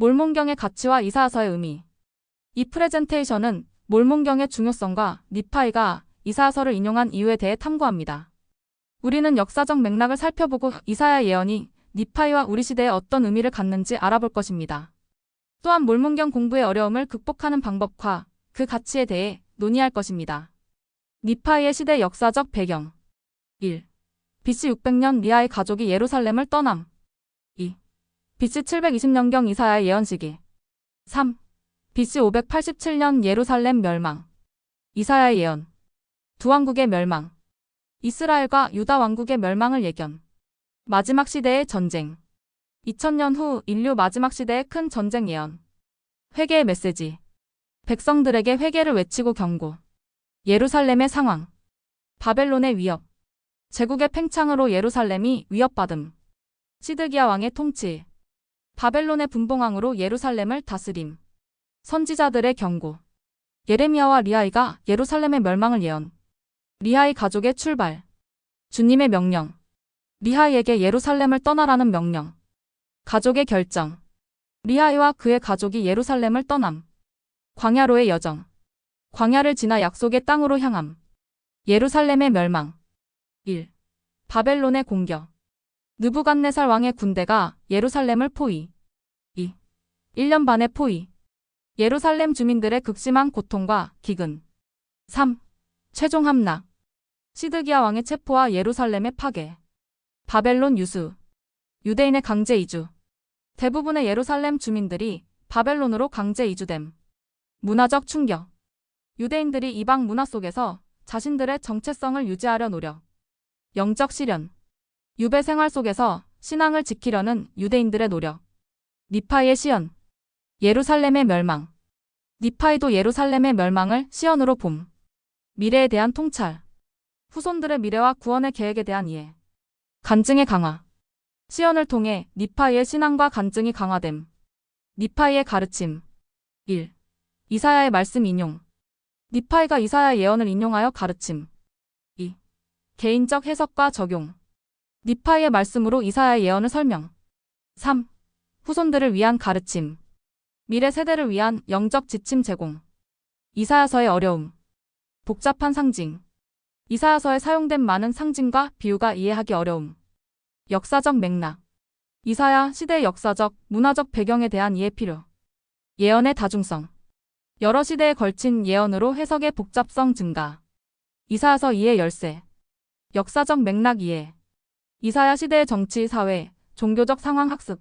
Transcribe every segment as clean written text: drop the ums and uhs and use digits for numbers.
몰몬경의 가치와 이사야서의 의미. 이 프레젠테이션은 몰몬경의 중요성과 니파이가 이사야서를 인용한 이유에 대해 탐구합니다. 우리는 역사적 맥락을 살펴보고 이사야 예언이 니파이와 우리 시대에 어떤 의미를 갖는지 알아볼 것입니다. 또한 몰몬경 공부의 어려움을 극복하는 방법과 그 가치에 대해 논의할 것입니다. 니파이의 시대 역사적 배경. 1. BC 600년 리아의 가족이 예루살렘을 떠남. 2. BC 720년경 이사야의 예언 시기. 3. BC 587년 예루살렘 멸망. 이사야의 예언. 두 왕국의 멸망. 이스라엘과 유다 왕국의 멸망을 예견. 마지막 시대의 전쟁. 2000년 후 인류 마지막 시대의 큰 전쟁 예언. 회개의 메시지. 백성들에게 회개를 외치고 경고. 예루살렘의 상황. 바벨론의 위협. 제국의 팽창으로 예루살렘이 위협받음. 시드기야 왕의 통치. 바벨론의 분봉왕으로 예루살렘을 다스림. 선지자들의 경고. 예레미야와 리하이가 예루살렘의 멸망을 예언. 리하이 가족의 출발. 주님의 명령. 리하이에게 예루살렘을 떠나라는 명령. 가족의 결정. 리하이와 그의 가족이 예루살렘을 떠남. 광야로의 여정. 광야를 지나 약속의 땅으로 향함. 예루살렘의 멸망. 1. 바벨론의 공격. 느부갓네살 왕의 군대가 예루살렘을 포위. 2. 1년 반의 포위. 예루살렘 주민들의 극심한 고통과 기근. 3. 최종 함락. 시드기야 왕의 체포와 예루살렘의 파괴. 바벨론 유수. 유대인의 강제 이주. 대부분의 예루살렘 주민들이 바벨론으로 강제 이주됨. 문화적 충격. 유대인들이 이방 문화 속에서 자신들의 정체성을 유지하려 노력. 영적 시련. 유배 생활 속에서 신앙을 지키려는 유대인들의 노력. 니파이의 시연. 예루살렘의 멸망. 니파이도 예루살렘의 멸망을 시연으로 봄. 미래에 대한 통찰. 후손들의 미래와 구원의 계획에 대한 이해. 간증의 강화. 시연을 통해 니파이의 신앙과 간증이 강화됨. 니파이의 가르침. 1. 이사야의 말씀 인용. 니파이가 이사야 예언을 인용하여 가르침. 2. 개인적 해석과 적용. 니파이의 말씀으로 이사야 예언을 설명. 3. 후손들을 위한 가르침. 미래 세대를 위한 영적 지침 제공. 이사야서의 어려움. 복잡한 상징. 이사야서에 사용된 많은 상징과 비유가 이해하기 어려움. 역사적 맥락. 이사야 시대의 역사적, 문화적 배경에 대한 이해 필요. 예언의 다중성. 여러 시대에 걸친 예언으로 해석의 복잡성 증가. 이사야서 이해 열쇠. 역사적 맥락 이해. 이사야 시대의 정치, 사회, 종교적 상황 학습.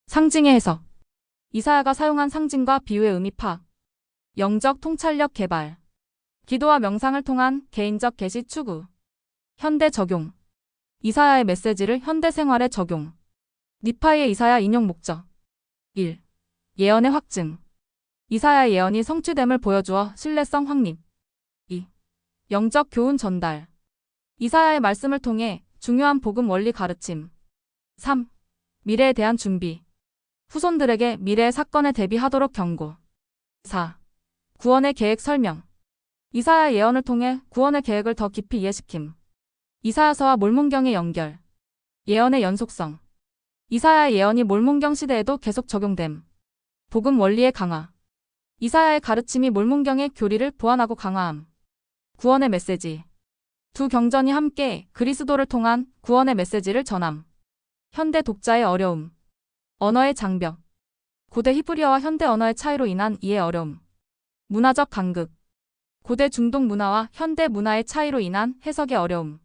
상징의 해석. 이사야가 사용한 상징과 비유의 의미 파악. 영적 통찰력 개발. 기도와 명상을 통한 개인적 계시 추구. 현대 적용. 이사야의 메시지를 현대 생활에 적용. 니파이의 이사야 인용 목적. 1. 예언의 확증. 이사야의 예언이 성취됨을 보여주어 신뢰성 확립. 2. 영적 교훈 전달. 이사야의 말씀을 통해 중요한 복음 원리 가르침. 3. 미래에 대한 준비. 후손들에게 미래의 사건에 대비하도록 경고. 4. 구원의 계획 설명. 이사야 예언을 통해 구원의 계획을 더 깊이 이해시킴. 이사야서와 몰몬경의 연결. 예언의 연속성. 이사야의 예언이 몰몬경 시대에도 계속 적용됨. 복음 원리의 강화. 이사야의 가르침이 몰몬경의 교리를 보완하고 강화함. 구원의 메시지. 두 경전이 함께 그리스도를 통한 구원의 메시지를 전함. 현대 독자의 어려움. 언어의 장벽. 고대 히브리어와 현대 언어의 차이로 인한 이해 어려움. 문화적 간극. 고대 중동 문화와 현대 문화의 차이로 인한 해석의 어려움.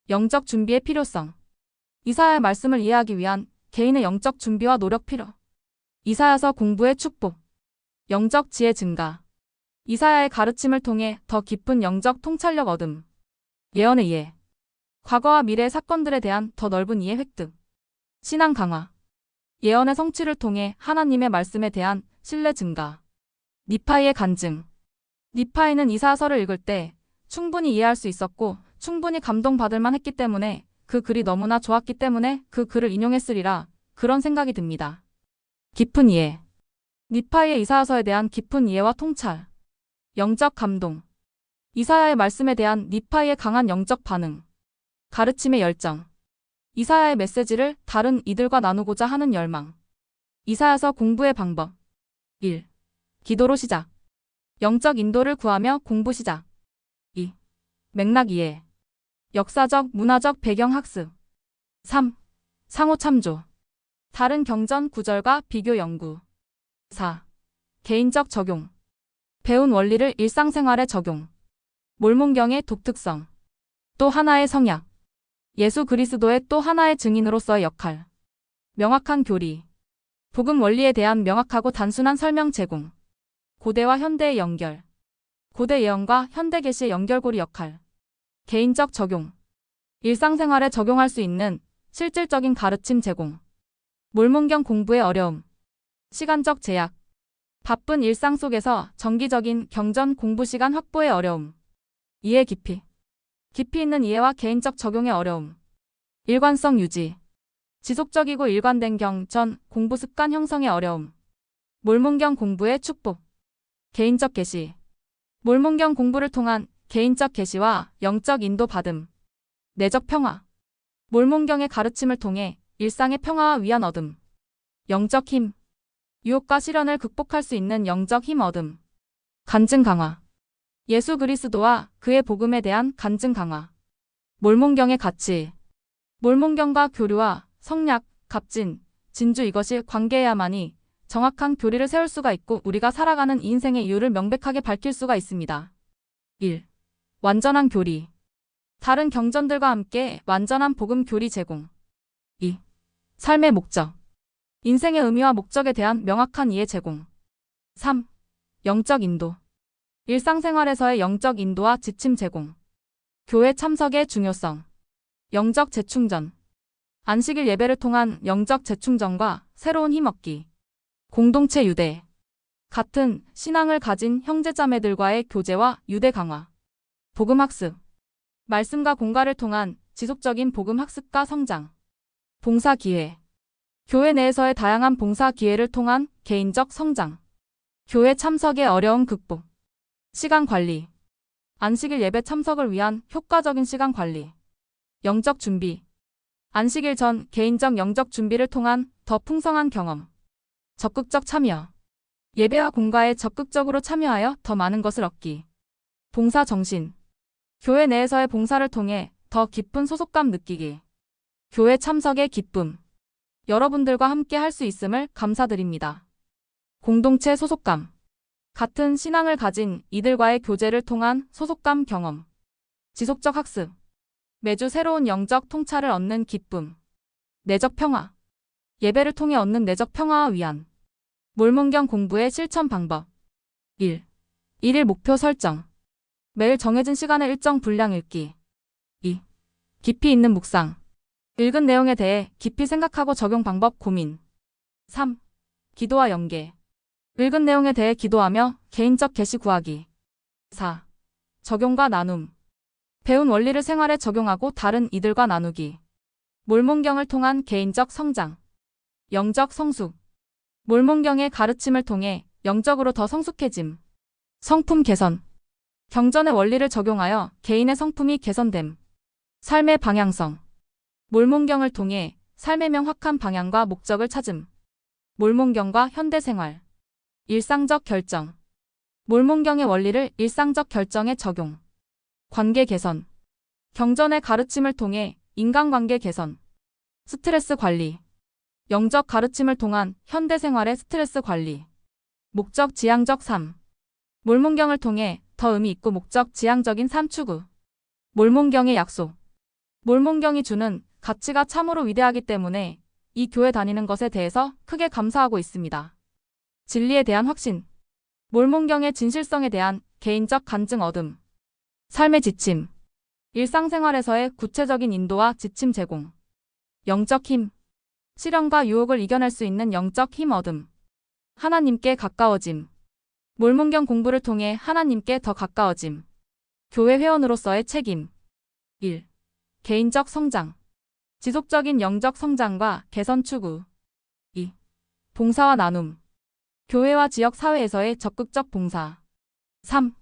영적 준비의 필요성. 이사야의 말씀을 이해하기 위한 개인의 영적 준비와 노력 필요. 이사야서 공부의 축복. 영적 지혜 증가. 이사야의 가르침을 통해 더 깊은 영적 통찰력 얻음. 예언의 이해. 과거와 미래의 사건들에 대한 더 넓은 이해 획득. 신앙 강화. 예언의 성취를 통해 하나님의 말씀에 대한 신뢰 증가. 니파이의 간증. 니파이는 이사야서를 읽을 때 충분히 이해할 수 있었고 충분히 감동받을 만했기 때문에 그 글이 너무나 좋았기 때문에 그 글을 인용했으리라 그런 생각이 듭니다. 깊은 이해. 니파이의 이사야서에 대한 깊은 이해와 통찰. 영적 감동. 이사야의 말씀에 대한 니파이의 강한 영적 반응. 가르침의 열정. 이사야의 메시지를 다른 이들과 나누고자 하는 열망. 이사야서 공부의 방법. 1. 기도로 시작. 영적 인도를 구하며 공부 시작. 2. 맥락 이해. 역사적, 문화적 배경 학습. 3. 상호 참조. 다른 경전 구절과 비교 연구. 4. 개인적 적용. 배운 원리를 일상생활에 적용. 몰몬경의 독특성. 또 하나의 성약. 예수 그리스도의 또 하나의 증인으로서의 역할. 명확한 교리. 복음 원리에 대한 명확하고 단순한 설명 제공. 고대와 현대의 연결. 고대 예언과 현대 계시의 연결고리 역할. 개인적 적용. 일상생활에 적용할 수 있는 실질적인 가르침 제공. 몰몬경 공부의 어려움. 시간적 제약. 바쁜 일상 속에서 정기적인 경전 공부 시간 확보의 어려움. 이해 깊이. 깊이 있는 이해와 개인적 적용의 어려움. 일관성 유지. 지속적이고 일관된 경전 공부 습관 형성의 어려움. 몰몬경 공부의 축복. 개인적 계시. 몰몬경 공부를 통한 개인적 계시와 영적 인도 받음. 내적 평화. 몰몬경의 가르침을 통해 일상의 평화와 위안 얻음. 영적 힘. 유혹과 시련을 극복할 수 있는 영적 힘 얻음. 간증 강화. 예수 그리스도와 그의 복음에 대한 간증 강화. 몰몬경의 가치. 몰몬경과 교류와 성약, 갑진, 진주 이것이 관계해야만이 정확한 교리를 세울 수가 있고 우리가 살아가는 이 인생의 이유를 명백하게 밝힐 수가 있습니다. 1. 완전한 교리. 다른 경전들과 함께 완전한 복음 교리 제공. 2. 삶의 목적. 인생의 의미와 목적에 대한 명확한 이해 제공. 3. 영적 인도. 일상생활에서의 영적 인도와 지침 제공. 교회 참석의 중요성. 영적 재충전. 안식일 예배를 통한 영적 재충전과 새로운 힘 얻기. 공동체 유대. 같은 신앙을 가진 형제자매들과의 교제와 유대 강화. 복음 학습. 말씀과 공가를 통한 지속적인 복음 학습과 성장. 봉사 기회. 교회 내에서의 다양한 봉사 기회를 통한 개인적 성장. 교회 참석의 어려움 극복. 시간 관리. 안식일 예배 참석을 위한 효과적인 시간 관리. 영적 준비. 안식일 전 개인적 영적 준비를 통한 더 풍성한 경험. 적극적 참여. 예배와 공가에 적극적으로 참여하여 더 많은 것을 얻기. 봉사 정신. 교회 내에서의 봉사를 통해 더 깊은 소속감 느끼기. 교회 참석의 기쁨. 여러분들과 함께 할 수 있음을 감사드립니다. 공동체 소속감. 같은 신앙을 가진 이들과의 교제를 통한 소속감 경험. 지속적 학습. 매주 새로운 영적 통찰을 얻는 기쁨. 내적 평화. 예배를 통해 얻는 내적 평화와 위안. 몰몬경 공부의 실천 방법. 1. 일일 목표 설정. 매일 정해진 시간에 일정 분량 읽기. 2. 깊이 있는 묵상. 읽은 내용에 대해 깊이 생각하고 적용 방법 고민. 3. 기도와 연계. 읽은 내용에 대해 기도하며 개인적 계시 구하기. 4. 적용과 나눔. 배운 원리를 생활에 적용하고 다른 이들과 나누기. 몰몬경을 통한 개인적 성장. 영적 성숙. 몰몬경의 가르침을 통해 영적으로 더 성숙해짐. 성품 개선. 경전의 원리를 적용하여 개인의 성품이 개선됨. 삶의 방향성. 몰몬경을 통해 삶의 명확한 방향과 목적을 찾음. 몰몬경과 현대생활. 일상적 결정. 몰몬경의 원리를 일상적 결정에 적용. 관계 개선. 경전의 가르침을 통해 인간관계 개선. 스트레스 관리. 영적 가르침을 통한 현대생활의 스트레스 관리. 목적 지향적 삶. 몰몬경을 통해 더 의미 있고 목적 지향적인 삶 추구. 몰몬경의 약속. 몰몬경이 주는 가치가 참으로 위대하기 때문에 이 교회 다니는 것에 대해서 크게 감사하고 있습니다. 진리에 대한 확신. 몰몬경의 진실성에 대한 개인적 간증 얻음. 삶의 지침. 일상생활에서의 구체적인 인도와 지침 제공. 영적 힘. 시련과 유혹을 이겨낼 수 있는 영적 힘 얻음. 하나님께 가까워짐. 몰몬경 공부를 통해 하나님께 더 가까워짐. 교회 회원으로서의 책임. 1. 개인적 성장. 지속적인 영적 성장과 개선 추구. 2. 봉사와 나눔. 교회와 지역 사회에서의 적극적 봉사. 3.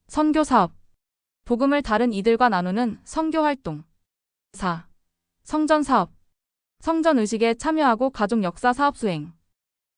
선교 사업. 복음을 다른 이들과 나누는 선교 활동. 4. 성전 사업. 성전 의식에 참여하고 가족 역사 사업 수행.